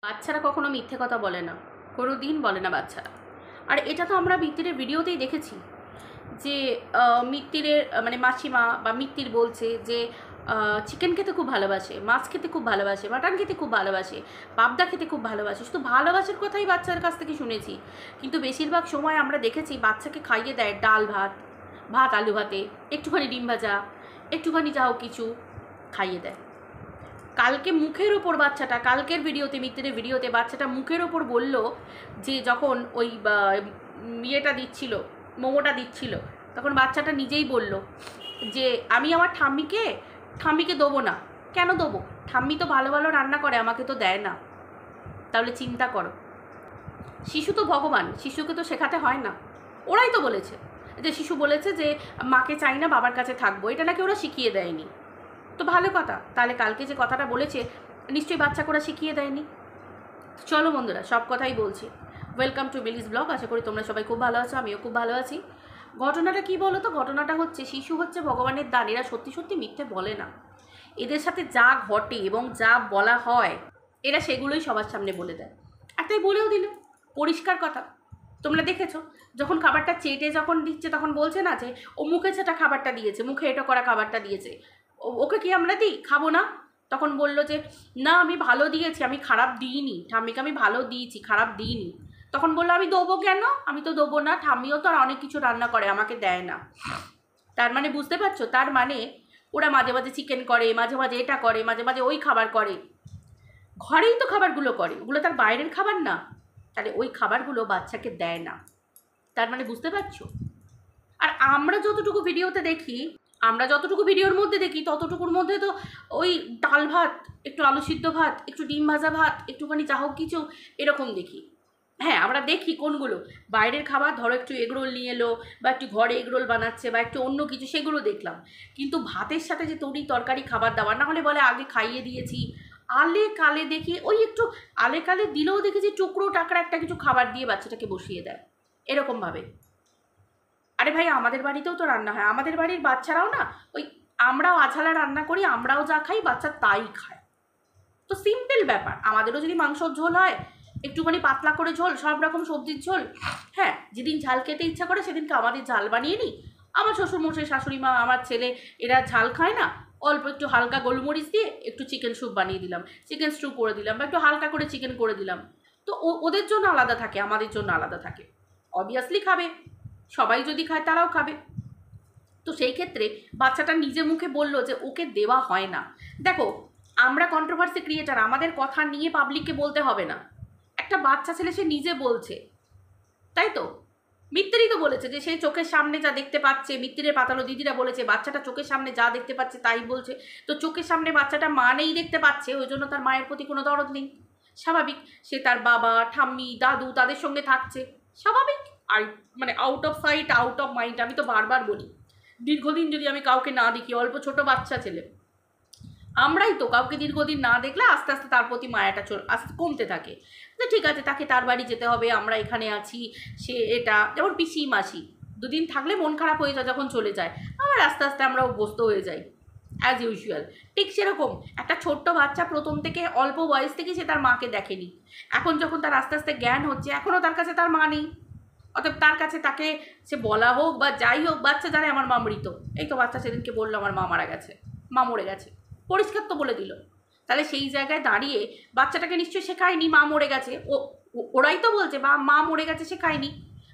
বাচ্চারা কখনো মিথ্যে কথা বলে না, কোনো দিন বলে না বাচ্চারা। আর এটা তো আমরা মিত্তিরের ভিডিওতেই দেখেছি যে মিত্তিরের মানে মাসিমা বা মিত্তির বলছে যে চিকেন খেতে খুব ভালোবাসে, মাছ খেতে খুব ভালোবাসে, মাটন খেতে খুব ভালোবাসে, পাবদা খেতে খুব ভালোবাসে। শুধু ভালোবাসার কথাই বাচ্চার কাছ থেকে শুনেছি, কিন্তু বেশিরভাগ সময় আমরা দেখেছি বাচ্চাকে খাইয়ে দেয় ডাল ভাত, ভাত আলু ভাতে, একটুখানি ডিম ভাজা, একটুখানি যাও কিছু খাইয়ে দেয়। কালকে মুখের ওপর বাচ্চাটা, কালকের ভিডিওতে মিত্তিরের ভিডিওতে বাচ্চাটা মুখের ওপর বলল যে যখন ওই ইয়েটা দিচ্ছিল, মোমোটা দিচ্ছিল, তখন বাচ্চাটা নিজেই বলল যে আমি আমার ঠাম্মিকে দেবো না। কেন দেবো? ঠাম্মি তো ভালো ভালো রান্না করে, আমাকে তো দেয় না। তাহলে চিন্তা করো, শিশু তো ভগবান, শিশুকে তো শেখাতে হয় না। ওরাই তো বলেছে যে শিশু বলেছে যে মাকে চাই না, বাবার কাছে থাকবো, এটা নাকি ওরা শিখিয়ে দেয়নি। তো ভালো কথা, তাহলে কালকে যে কথাটা বলেছে নিশ্চয়ই বাচ্চা করে শিখিয়ে দেয়নি। চলো বন্ধুরা, সব কথাই বলছি। ওয়েলকাম টু বিলিস ব্লগ। আশা করি তোমরা সবাই খুব ভালো আছো, আমিও খুব ভালো আছি। ঘটনাটা কি বলো তো? ঘটনাটা হচ্ছে শিশু হচ্ছে ভগবানের দান। এরা সত্যি সত্যি মিথ্যে বলে না। এদের সাথে যা ঘটে এবং যা বলা হয় এরা সেগুলোই সবার সামনে বলে দেয়। আর তাই বলেও দিল, পরিষ্কার কথা। তোমরা দেখেছো যখন খাবারটা চেটে যখন দিচ্ছে তখন বলছে না যে ও মুখে সেটা খাবারটা দিয়েছে, মুখে এটা করা খাবারটা দিয়েছে, ওকে কি আমরা দিই? খাবো না। তখন বলল যে না আমি ভালো দিয়েছি, আমি খারাপ দিইনি, ঠাম্মিকে আমি ভালো দিয়েছি, খারাপ দিইনি। তখন বললো আমি দেবো কেন, আমি তো দেবো না, ঠাম্মিও তো আর অনেক কিছু রান্না করে, আমাকে দেয় না। তার মানে বুঝতে পারছো? তার মানে ওরা মাঝে মাঝে চিকেন করে, মাঝে মাঝে এটা করে, মাঝে মাঝে ওই খাবার করে। ঘরেই তো খাবারগুলো করে, ওগুলো তার বাইরের খাবার না। তাহলে ওই খাবারগুলো বাচ্চাকে দেয় না। তার মানে বুঝতে পারছো? আর আমরা যতটুকু ভিডিওতে দেখি, আমরা যতটুকু ভিডিওর মধ্যে দেখি ততটুকুর মধ্যে তো ওই ডাল ভাত, একটু আলু সিদ্ধ ভাত, একটু ডিম ভাজা ভাত, একটুখানি যা হোক কিছু এরকম দেখি। হ্যাঁ, আমরা দেখি কোনগুলো বাইরের খাবার, ধরো একটু এগরোল নিয়ে এলো বা একটু ঘরে এগরোল বানাচ্ছে বা একটু অন্য কিছু, সেগুলো দেখলাম। কিন্তু ভাতের সাথে যে তরি তরকারি খাবার দাবার, না হলে বলে আগে খাইয়ে দিয়েছি, আলে কালে দেখি ওই একটু আলে কালে দিলেও দেখেছি টুকরো টাকার একটা কিছু খাবার দিয়ে বাচ্চাটাকে বসিয়ে দেয় এরকমভাবে। আরে ভাই, আমাদের বাড়িতেও তো রান্না হয়, আমাদের বাড়ির বাচ্চারাও না ওই, আমরাও আঝালা রান্না করি, আমরাও যা খাই বাচ্চা তাই খায়। তো সিম্পল ব্যাপার। আমাদেরও যদি মাংসর ঝোল হয়, একটুখানি পাতলা করে ঝোল, সব রকম সবজির ঝোল, হ্যাঁ, যেদিন ঝাল খেতে ইচ্ছা করে সেদিনকে আমাদের ঝাল বানিয়ে নিই। আমার শ্বশুরমশাই, শাশুড়ি মা, আমার ছেলে, এরা ঝাল খায় না, অল্প একটু হালকা গোলমরিচ দিয়ে একটু চিকেন স্যুপ বানিয়ে দিলাম, চিকেন স্টু করে দিলাম, বা একটু হালকা করে চিকেন করে দিলাম। তো ওদের জন্য আলাদা থাকে, আমাদের জন্য আলাদা থাকে। অবভিয়াসলি খাবে, সবাই যদি খায় তারাও খাবে। তো সেই ক্ষেত্রে বাচ্চাটা নিজে মুখে বলল যে ওকে দেওয়া হয় না। দেখো, আমরা কন্ট্রোভার্সি ক্রিয়েটার, আমাদের কথা নিয়ে পাবলিককে বলতে হবে না। একটা বাচ্চা ছেলে সে নিজে বলছে, তাই তো? মিত্তিরই তো বলেছে যে সেই চোখের সামনে যা দেখতে পাচ্ছে, মিত্তিরের পাতালো দিদিরা বলেছে বাচ্চাটা চোখের সামনে যা দেখতে পাচ্ছে তাই বলছে। তো চোখের সামনে বাচ্চাটা মা নেই দেখতে পাচ্ছে, ওই জন্য তার মায়ের প্রতি কোনো দরদ নেই। স্বাভাবিক, সে তার বাবা, ঠাম্মি, দাদু তাদের সঙ্গে থাকছে, স্বাভাবিক। আর মানে out of sight out of mind, আমি তো বারবার বলি, দীর্ঘদিন যদি আমি কাউকে না দেখি, অল্প ছোট বাচ্চা ছেলে, আমরাই তো কাউকে দীর্ঘদিন না দেখলে আস্তে আস্তে তার প্রতি মায়াটা আস্তে কমতে থাকে। যে ঠিক আছে, তাকে তার বাড়ি যেতে হবে, আমরা এখানে আছি, সে এটা, যেমন পিসি মাসি দুদিন থাকলে মন খারাপ হয়ে যায়, যখন চলে যায় আবার আস্তে আস্তে আমরা অভ্যস্ত হয়ে যাই অ্যাজ ইউজুয়াল। ঠিক সেরকম একটা ছোট্ট বাচ্চা প্রথম থেকে অল্প বয়স থেকে সে তার মাকে দেখেনি, এখন যখন তার আস্তে আস্তে জ্ঞান হচ্ছে, এখনও তার কাছে তার মা নেই। অতএব তার কাছে তাকে সে বলা হোক বা যাই হোক, বাচ্চা জানে আমার মা মৃত। এই তো বাচ্চা সেদিনকে বললো আমার মা মারা গেছে, মা মরে গেছে, পরিষ্কার তো বলে দিল। তাহলে সেই জায়গায় দাঁড়িয়ে বাচ্চাটাকে নিশ্চয়ই শেখায়নি মা মরে গেছে, ওরাই তো বলছে বা মা মরে গেছে, শেখায়নি।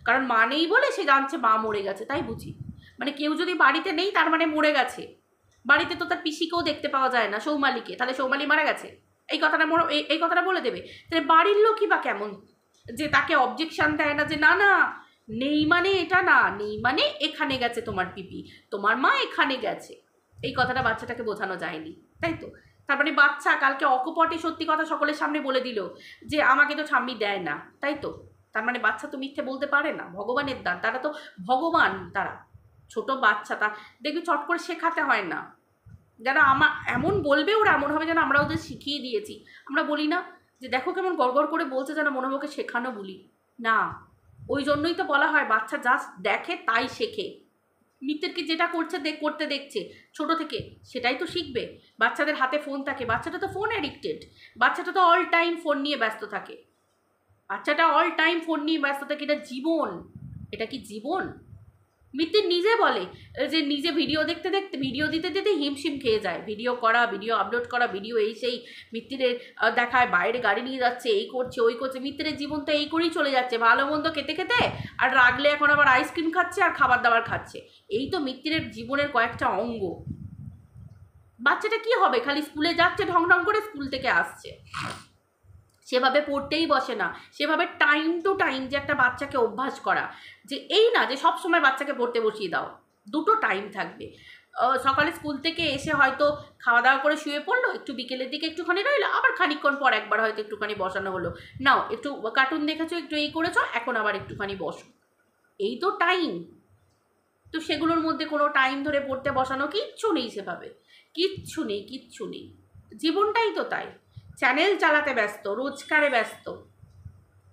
কারণ মা নেই বলে সে জানছে মা মরে গেছে, তাই বুঝি। মানে কেউ যদি বাড়িতে নেই তার মানে মরে গেছে। বাড়িতে তো তার পিসিকেও দেখতে পাওয়া যায় না, সৌমালিকে, তাহলে সৌমালি মারা গেছে, এই কথাটা বলে দেবে। তাহলে বাড়ির লোকই বা কেমন যে তাকে অবজেকশন দেয় না যে না না, নেই মানে এটা না, নেই মানে এখানে গেছে তোমার পিপি, তোমার মা এখানে গেছে, এই কথাটা বাচ্চাটাকে বোঝানো যায়নি, তাই তো? তার মানে বাচ্চা কালকে অকপটে সত্যি কথা সকলের সামনে বলে দিল যে আমাকে তো ঠাম্মি দেয় না, তাই তো? তার মানে বাচ্চা তো মিথ্যে বলতে পারে না, ভগবানের দান, তারা তো ভগবান, তারা ছোট বাচ্চা, তা দেখবি চট করে শেখাতে হয় না। যারা এমন বলবে ওরা, এমন হবে যেন আমরা ওদের শিখিয়ে দিয়েছি। আমরা বলি না যে দেখো কেমন গড়গড় করে বলছে, যেন মনে হবে শেখানো, বলি না। ওই জন্যই তো বলা হয় বাচ্চা জাস্ট দেখে তাই শেখে। মিত্তিরকে যেটা করছে করতে দেখছে ছোট থেকে, সেটাই তো শিখবে। বাচ্চাদের হাতে ফোন থাকে, বাচ্চাটা তো ফোন অ্যাডিক্টেড, বাচ্চাটা তো অল টাইম ফোন নিয়ে ব্যস্ত থাকে, বাচ্চাটা অল টাইম ফোন নিয়ে ব্যস্ত থাকে। এটা জীবন? এটা কি জীবন? মিত্তির নিজে বলে যে নিজে ভিডিও দেখতে দেখতে, ভিডিও দিতে দিতে হিমশিম খেয়ে যায়। ভিডিও করা, ভিডিও আপলোড করা, ভিডিও এই সেই, মিত্তিরের দেখায় বাইরে গাড়ি নিয়ে যাচ্ছে, এই করছে ওই করছে। মিত্তিরের জীবন তো এই করেই চলে যাচ্ছে, ভালো মন্দ খেতে খেতে, আর রাগলে এখন আবার আইসক্রিম খাচ্ছে আর খাবার দাবার খাচ্ছে। এই তো মিত্তিরের জীবনের কয়েকটা অঙ্গ। বাচ্চাটা কি হবে? খালি স্কুলে যাচ্ছে, ঢং ঢং করে স্কুল থেকে আসছে, সেভাবে পড়তেই বসে না। সেভাবে টাইম টু টাইম যে একটা বাচ্চাকে অভ্যাস করা, যে এই না যে সব সময় বাচ্চাকে পড়তে বসিয়ে দাও, দুটো টাইম থাকবে। সকালে স্কুল থেকে এসে হয়তো খাওয়া দাওয়া করে শুয়ে পড়লো, একটু বিকেলের দিকে একটুখানি রইলো, আবার খানিকক্ষণ পর একবার হয়তো একটুখানি বসানো হলো, নাও একটু কার্টুন দেখেছো, একটু এই করেছো, এখন আবার একটুখানি বসো। এই তো টাইম। তো সেগুলোর মধ্যে কোনো টাইম ধরে পড়তে বসানো কিচ্ছু নেই, সেভাবে কিচ্ছু নেই, কিচ্ছু নেই। জীবনটাই তো তাই, চ্যানেল চালাতে ব্যস্ত, রোজগারে ব্যস্ত।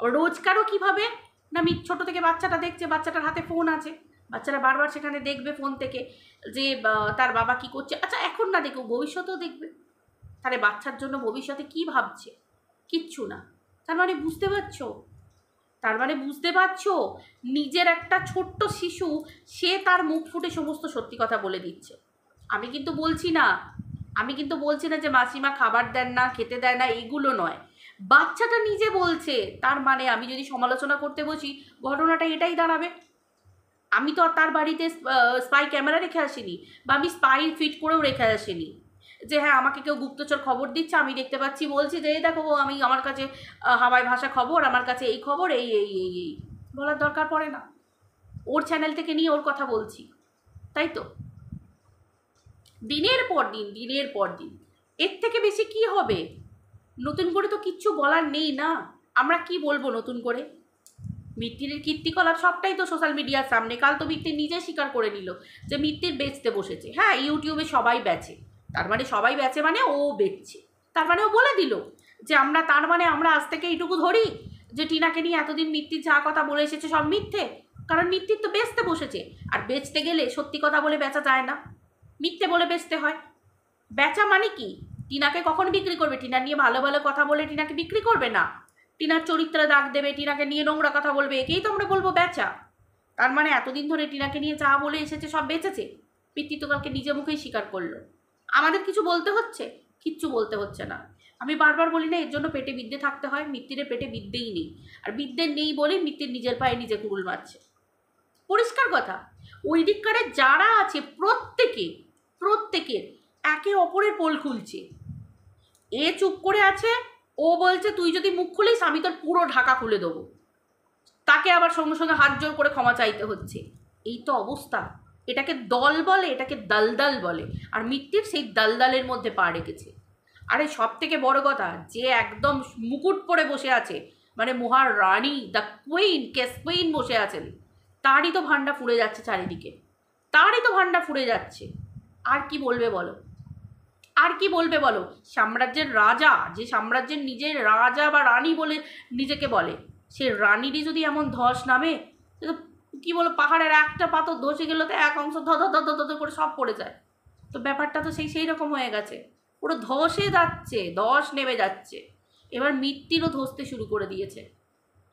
রোজগারও কীভাবে না, ছোটো থেকে বাচ্চাটা দেখছে, বাচ্চাটার হাতে ফোন আছে, বাচ্চারা বারবার সেখানে দেখবে ফোন থেকে যে তার বাবা কি করছে। আচ্ছা এখন না দেখো, ভবিষ্যতেও দেখবে। তাহলে বাচ্চার জন্য ভবিষ্যতে কি ভাবছে? কিচ্ছু না। তার মানে বুঝতে পারছো, নিজের একটা ছোট্ট শিশু, সে তার মুখ ফুটে সমস্ত সত্যি কথা বলে দিচ্ছে। আমি কিন্তু বলছি না যে মাসিমা খাবার দেন না, খেতে দেয় না, এইগুলো নয়। বাচ্চাটা নিজে বলছে, তার মানে আমি যদি সমালোচনা করতে বসি, ঘটনাটা এটাই দাঁড়াবে। আমি তো আর তার বাড়িতে স্পাই ক্যামেরা রেখে আসিনি, বা আমি স্পাই ফিট করেও রেখে আসিনি যে হ্যাঁ আমাকে কেউ গুপ্তচর খবর দিচ্ছে, আমি দেখতে পাচ্ছি, বলছি যে এই দেখো আমার কাছে হাওয়াই ভাষা খবর, আমার কাছে এই খবর, এই এই এই এই বলার দরকার পড়ে না। ওর চ্যানেল থেকে নিয়ে ওর কথা বলছি, তাই তো? দিনের পর দিন এর থেকে বেশি কি হবে? নতুন করে তো কিচ্ছু বলার নেই না। আমরা কি বলবো নতুন করে? মিত্তিরের কীর্তিকলাপ সবটাই তো সোশ্যাল মিডিয়ার সামনে। কাল তো মিত্তির নিজে স্বীকার করে নিল যে মিত্তির বেচতে বসেছে। হ্যাঁ, ইউটিউবে সবাই বেচে, তার মানে সবাই বেচে মানে ও বেচছে, তার মানে ও বলে দিল যে আমরা আজ থেকে এইটুকু ধরি যে টিনাকে নিয়ে এতদিন মিত্তির যা কথা বলে এসেছে সব মিথ্যে। কারণ মিত্তির তো বেচতে বসেছে, আর বেচতে গেলে সত্যি কথা বলে বেচা যায় না, মিথ্যে বলে বেচতে হয়। বেচা মানে কি? টিনাকে কখন বিক্রি করবে? টিনা নিয়ে ভালো ভালো কথা বলে টিনাকে বিক্রি করবে না, টিনার চরিত্রে দাগ দেবে, টিনাকে নিয়ে নোংরা কথা বলবে, একেই তো আমরা বলবো বেচা। তার মানে এতদিন ধরে টিনাকে নিয়ে যা বলে এসেছে সব বেচেছে। পিতৃ তো কালকে নিজে মুখেই স্বীকার করলো। আমাদের কিছু বলতে হচ্ছে? কিচ্ছু বলতে হচ্ছে না। আমি বারবার বলি না এর জন্য পেটে বিদ্যে থাকতে হয়? মিত্তিরের পেটে বিদ্যেই নেই, আর বিদ্যে নেই বলেই মিত্তির নিজের পায়ে নিজে কুড়ুল মারছে। পরিষ্কার কথা। ওই দিককারে যারা আছে প্রত্যেকের একে অপরের পোল খুলছে। এ চুপ করে আছে, ও বলছে তুই যদি মুখ খুলিস আমি তোর পুরো ঢাকা খুলে দেবো, তাকে আবার সঙ্গে সঙ্গে হাত জোর করে ক্ষমা চাইতে হচ্ছে। এই তো অবস্থা। এটাকে দল বলে, এটাকে দালদাল বলে, আর মিত্তির সেই দালদালের মধ্যে পা রেখেছে। আরে সব থেকে বড় কথা, যে একদম মুকুট পরে বসে আছে, মানে মহারানী, দ্য কুইন, কেস কুইন বসে আছেন, তারই তো ভান্ডা ফুরে যাচ্ছে চারিদিকে, আর কি বলবে বলো? সাম্রাজ্যের রাজা, যে সাম্রাজ্যের নিজের রাজা বা রানী বলে নিজেকে বলে, সে রানীরই যদি এমন ধস নামে, তো কি বলো, পাহাড়ের একটা পাথর ধসে গেলে তো এক অংশ ধ ধ করে সব পড়ে যায়। তো ব্যাপারটা তো সেই রকম হয়ে গেছে, পুরো ধস নেমে যাচ্ছে। এবার মিত্তিরও ধসতে শুরু করে দিয়েছে।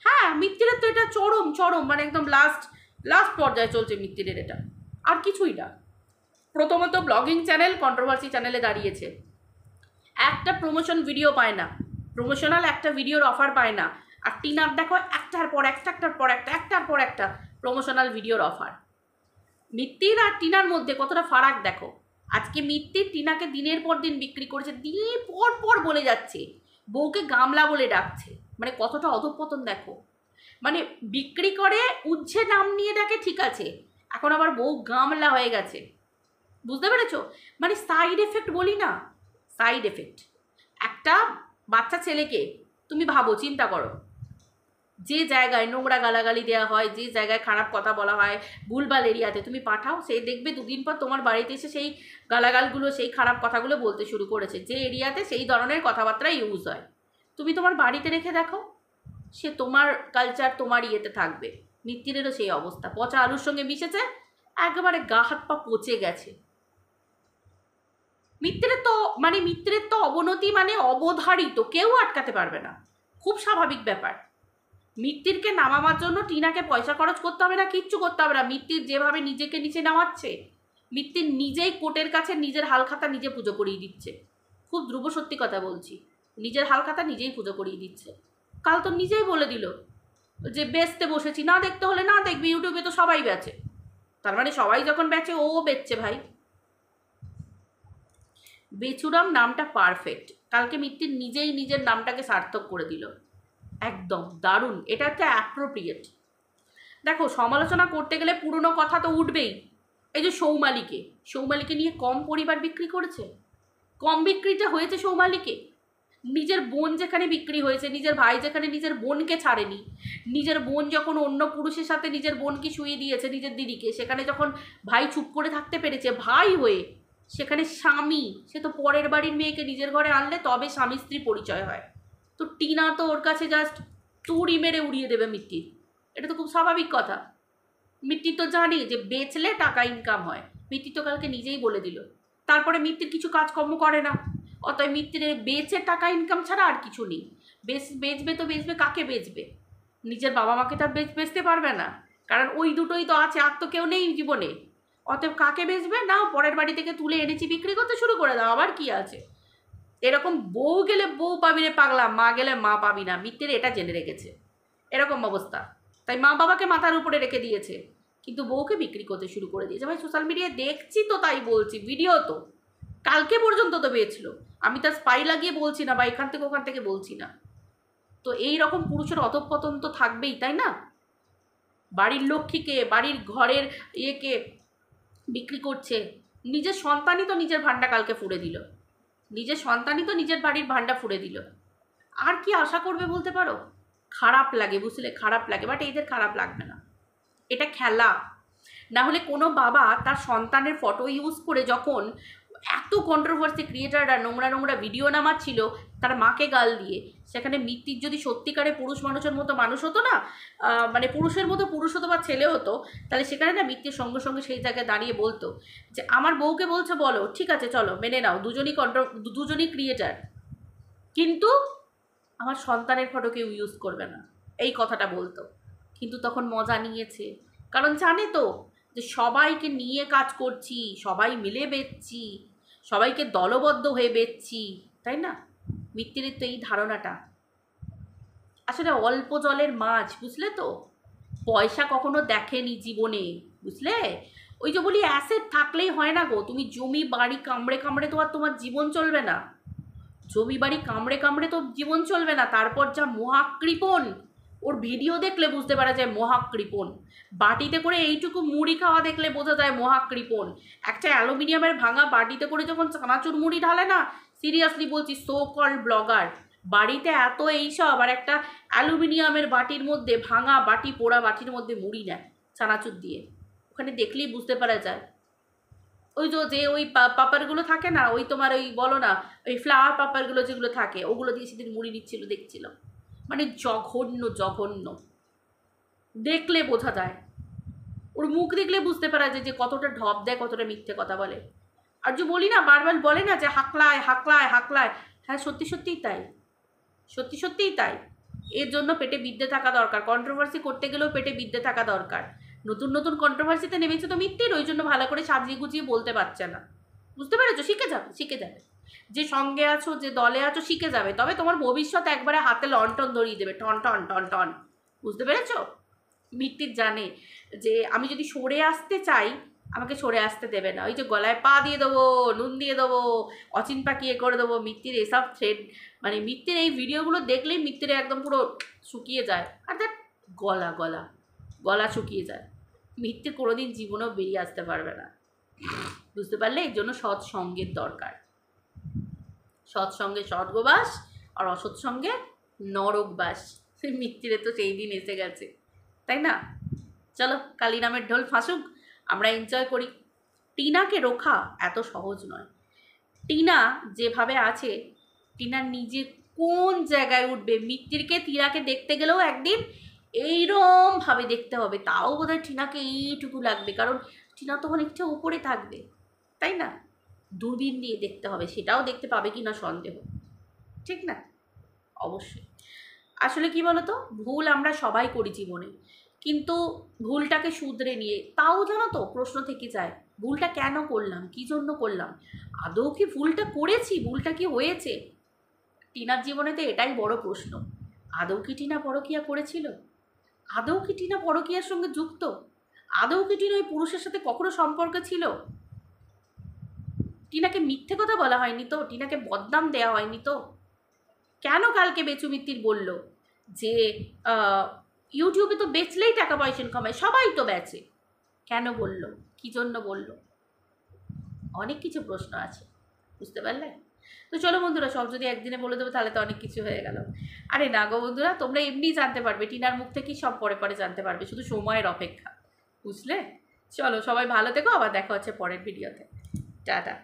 হ্যাঁ, মিত্তিরের তো এটা চরম মানে একদম লাস্ট পর্যায়ে চলছে মিত্তিরের এটা, আর কিছুই না। প্রথমত ব্লগিং চ্যানেল কন্ট্রোভার্সি চ্যানেলে দাঁড়িয়েছে, একটা প্রমোশন ভিডিও পায় না, প্রমোশনাল একটা ভিডিওর অফার পায় না। আর টিনার দেখো একটার পর একটা প্রমোশনাল ভিডিওর অফার। মিত্তির আর টিনার মধ্যে কতটা ফারাক দেখো। আজকে মিত্তির টিনাকে দিনের পর দিন বিক্রি করেছে, দিনের পর বলে যাচ্ছে, বউকে গামলা বলে ডাকছে, মানে কতটা অধঃপতন দেখো। মানে বিক্রি করে উজ্জে নাম নিয়ে ডাকে, ঠিক আছে, এখন আবার বউ গামলা হয়ে গেছে। বুঝতে পেরেছো? মানে সাইড এফেক্ট বলি না, সাইড এফেক্ট। একটা বাচ্চা ছেলেকে তুমি ভাবো, চিন্তা করো, যে জায়গায় নোংরা গালাগালি দেওয়া হয়, যে জায়গায় খারাপ কথা বলা হয়, ভুলভাল এরিয়াতে তুমি পাঠাও, সে দেখবে দুদিন পর তোমার বাড়িতে এসে সেই গালাগালগুলো, সেই খারাপ কথাগুলো বলতে শুরু করেছে, যে এরিয়াতে সেই ধরনের কথাবার্তা ইউজ হয়। তুমি তোমার বাড়িতে রেখে দেখো, সে তোমার কালচার তোমার ইয়েতে থাকবে। মিত্তিরেরও সেই অবস্থা, পচা আলুর সঙ্গে মিশেছে, একেবারে গা হাত পা পচে গেছে। মিত্রের তো অবনতি মানে অবধারিত, কেউ আটকাতে পারবে না, খুব স্বাভাবিক ব্যাপার। মিত্তিরকে নামাবার জন্য টিনাকে পয়সা খরচ করতে হবে না, কিচ্ছু করতে হবে না। মিত্তির যেভাবে নিজেকে নিচে নামাচ্ছে, মিত্তির নিজেই কোর্টের কাছে নিজের হালখাতা নিজে পুজো করিয়ে দিচ্ছে। খুব ধ্রুব সত্যি কথা বলছি, নিজের হালখাতা নিজেই পুজো করিয়ে দিচ্ছে। কাল তো নিজেই বলে দিল যে বেচতে বসেছি, না দেখতে হলে না দেখবি, ইউটিউবে তো সবাই বেচে। তার মানে সবাই যখন বেচে ও বেচছে ভাই। বেচুরাম নামটা পারফেক্ট, কালকে মিত্তির নিজেই নিজের নামটাকে সার্থক করে দিল, একদম দারুণ, এটা একটা অ্যাপ্রোপ্রিয়েট। দেখো, সমালোচনা করতে গেলে পুরনো কথা তো উঠবেই। এই যে সৌমালিকে নিয়ে কম পরিবার বিক্রি করেছে, কম বিক্রিটা হয়েছে সৌমালিকে। নিজের বোন যেখানে বিক্রি হয়েছে, নিজের ভাই যেখানে নিজের বোনকে ছাড়েনি, নিজের বোন যখন অন্য পুরুষের সাথে নিজের বোনকে শুইয়ে দিয়েছে নিজের দিদিকে, সেখানে যখন ভাই চুপ করে থাকতে পেরেছে ভাই হয়ে, সেখানে স্বামী, সে তো পরের বাড়ির মেয়েকে নিজের ঘরে আনলে তবে স্বামী স্ত্রী পরিচয় হয়। তো টিনা তো ওর কাছে জাস্ট তুড়ি মেরে উড়িয়ে দেবে মিত্তির, এটা তো খুব স্বাভাবিক কথা। মিত্তির তো জানি যে বেচলে টাকা ইনকাম হয়, মিত্তির তো কালকে নিজেই বলে দিল। তারপরে মিত্তির কিছু কাজকর্ম করে না, অতএব মিত্তিরের বেচে টাকা ইনকাম ছাড়া আর কিছু নেই। বেচবে তো বেচবে, কাকে বেচবে? নিজের বাবা মাকে তার বেচতে পারবে না, কারণ ওই দুটোই তো আছে, আর তো কেউ নেই জীবনে। অতএব কাকে বেচবে? নাও পরের বাড়ি থেকে তুলে এনেছি বিক্রি করতে শুরু করে দাও, আবার কি আছে। এরকম বউ গেলে বউ পাবি রে পাগলা, মা গেলে মা পাবি না, মিত্তির এটা জেনে রেখেছে, এরকম অবস্থা। তাই মা বাবাকে মাথার উপরে রেখে দিয়েছে, কিন্তু বউকে বিক্রি করতে শুরু করে দিয়েছে। ভাই সোশ্যাল মিডিয়ায় দেখছি তো, তাই বলছি, ভিডিও তো কালকে পর্যন্ত তো পেয়েছিল। আমি তার স্পাই লাগিয়ে বলছি না, বা এখান থেকে ওখান থেকে বলছি না। তো এই রকম পুরুষের অধঃপতন তো থাকবেই, তাই না? বাড়ির লক্ষ্মীকে, বাড়ির ঘরের ইয়েকে বিক্রি করছে, নিজের সন্তানই তো নিজের ভান্ডা কালকে ফুঁড়ে দিল, নিজের সন্তানই তো নিজের বাড়ির ভান্ডা ফুঁড়ে দিল। আর কি আশা করবে বলতে পারো? খারাপ লাগে, বুঝলে, খারাপ লাগে, বাট এদের খারাপ লাগবে না, এটা খেলা। না হলে কোনো বাবা তার সন্তানের ফটো ইউজ করে যখন এত কন্ট্রোভার্সি ক্রিয়েটাররা নোংরা নোংরা ভিডিও নামাচ্ছিল তার মাকে গাল দিয়ে, সেখানে মিত্তির যদি সত্যিকারে পুরুষ মানুষের মতো মানুষ হতো না, মানে পুরুষের মতো পুরুষ হতো বা ছেলে হতো, তাহলে সেখানে না মিত্তির সঙ্গে সঙ্গে সেই জায়গায় দাঁড়িয়ে বলতো যে আমার বউকে বলছে বলো, ঠিক আছে চলো মেনে নাও, দুজনই ক্রিয়েটার, কিন্তু আমার সন্তানের ফটো কেউ ইউজ করবে না, এই কথাটা বলতো। কিন্তু তখন মজা নিয়েছে, কারণ জানে তো যে সবাইকে নিয়ে কাজ করছি, সবাই মিলে বেচছি, সবাইকে দলবদ্ধ হয়ে বেচছি, তাই না? মিত্তিরের তো এই ধারণাটা। আসলে অল্প জলের মাছ, বুঝলে তো, পয়সা কখনো দেখেনি জীবনে, বুঝলে। ওই যে বলি অ্যাসেট থাকলেই হয় না গো, তুমি জমি বাড়ি কামড়ে কামড়ে তো আর তোমার জীবন চলবে না, জমি বাড়ি কামড়ে কামড়ে তো জীবন চলবে না। তারপর যা মহাকৃপণ, ওর ভিডিও দেখলে বুঝতে পারা যায় মহাকৃপণ। বাটিতে করে এইটুকু মুড়ি খাওয়া দেখলে বোঝা যায় মহাকৃপণ। একটা অ্যালুমিনিয়ামের ভাঙা বাটিতে করে যখন চানাচুর মুড়ি ঢালে না, সিরিয়াসলি বলছি, সো কল ব্লগার, বাড়িতে এত এইসব, আর একটা অ্যালুমিনিয়ামের বাটির মধ্যে, ভাঙা বাটি পোড়া বাটির মধ্যে মুড়ি নেয় চানাচুর দিয়ে, ওখানে দেখলেই বুঝতে পারা যায়। ওই যে ওই পাপারগুলো থাকে না, ওই তোমার ওই বলো না, ওই ফ্লাওয়ার পাপারগুলো যেগুলো থাকে, ওগুলো দিয়ে সেদিন মুড়ি নিচ্ছিল, দেখছিল। মানে জঘন্য জঘন্য, দেখলে বোঝা যায়, ওর মুখ দেখলে বুঝতে পারা যায় যে কতটা ঢপ দেয়, কতটা মিথ্যে কথা বলে। আর যে বলি না, বারবার বলে না যে হাকলায় হাকলায় হাকলায়, হ্যাঁ সত্যি সত্যিই তাই, সত্যি সত্যিই তাই। এর জন্য পেটে বিদ্যে থাকা দরকার, কন্ট্রোভার্সি করতে গেলেও পেটে বিদ্যে থাকা দরকার। নতুন নতুন কন্ট্রোভার্সিতে নেমেছে তো মিথ্যের, ওই জন্য ভালো করে সাজিয়ে গুছিয়ে বলতে পারছে না, বুঝতে পেরেছো? শিখে যাবে, শিখে যাবে, যে সঙ্গে আছো, যে দলে আছো, শিখে যাবে, তবে তোমার ভবিষ্যৎ একবারে হাতে লন্ঠন ধরিয়ে দেবে, টন টন টন টন, বুঝতে পেরেছো? মিত্তির জানে যে আমি যদি সরে আসতে চাই, আমাকে সরে আসতে দেবে না, ওই যে গলায় পা দিয়ে দেবো, নুন দিয়ে দেবো, অচিন পাকিয়ে করে দেবো। মিত্তির এসব থ্রেড, মানে মিত্তির এই ভিডিওগুলো দেখলেই মিত্তির একদম পুরো শুকিয়ে যায়, আর দ্যাট গলা গলা গলা শুকিয়ে যায়। মিত্তির কোনোদিন জীবনেও বেরিয়ে আসতে পারবে না, বুঝতে পারলে? এর জন্য সৎসঙ্গের দরকার, সৎসঙ্গে স্বর্গবাস, আর অসৎসঙ্গে নরকবাস। মিত্তিরে তো সেই দিন এসে গেছে, তাই না? চলো কালী নামের ঢোল ফাঁসুক, আমরা এনজয় করি। টিনাকে রোখা এত সহজ নয়। টিনা যেভাবে আছে, টিনা নিজে কোন জায়গায় উঠবে, মিত্তিরকে তীরাকে দেখতে গেলেও একদিন এইরমভাবে দেখতে হবে, তাও বোধহয় টিনাকে এইটুকু লাগবে, কারণ টিনা তো অনেকটা উপরে থাকবে, তাই না? দূরবীন দিয়ে দেখতে হবে, সেটাও দেখতে পাবে কি না সন্দেহ, ঠিক না? অবশ্যই। আসলে কি বলতো, ভুল আমরা সবাই করি জীবনে, কিন্তু ভুলটাকে শুধরে নিয়ে তাও জানো তো প্রশ্ন থেকে যায়, ভুলটা কেন করলাম, কী জন্য করলাম, আদৌ কি ভুলটা করেছি, ভুলটা কি হয়েছে? টিনার জীবনে তো এটাই বড় প্রশ্ন। আদৌ কি টিনা পরকীয়া করেছিল? আদৌ কি টিনা পরকীয়ার সঙ্গে যুক্ত? আদৌ কি টিনা ওই পুরুষের সাথে কখনো সম্পর্ক ছিল? টিনাকে মিথ্যে কথা বলা হয়নি তো? টিনাকে বদনাম দেওয়া হয়নি তো? কেন কালকে বেচু মিত্তির বলল যে ইউটিউবে তো বেচলেই টাকা পয়সা কামায়, সবাই তো বেচে, কেন বলল, কী জন্য বলল? অনেক কিছু প্রশ্ন আছে, বুঝতে পারলে? তো চলো বন্ধুরা, সব যদি একদিনে বলে দেবো তাহলে তো অনেক কিছু হয়ে গেল। আরে না গো বন্ধুরা, তোমরা এমনি জানতে পারবে, টিনার মুখ থেকেই সব পরে পরে জানতে পারবে, শুধু সময়ের অপেক্ষা, বুঝলে? চলো সবাই ভালো থেকো, আবার দেখা হচ্ছে পরের ভিডিওতে। টাটা।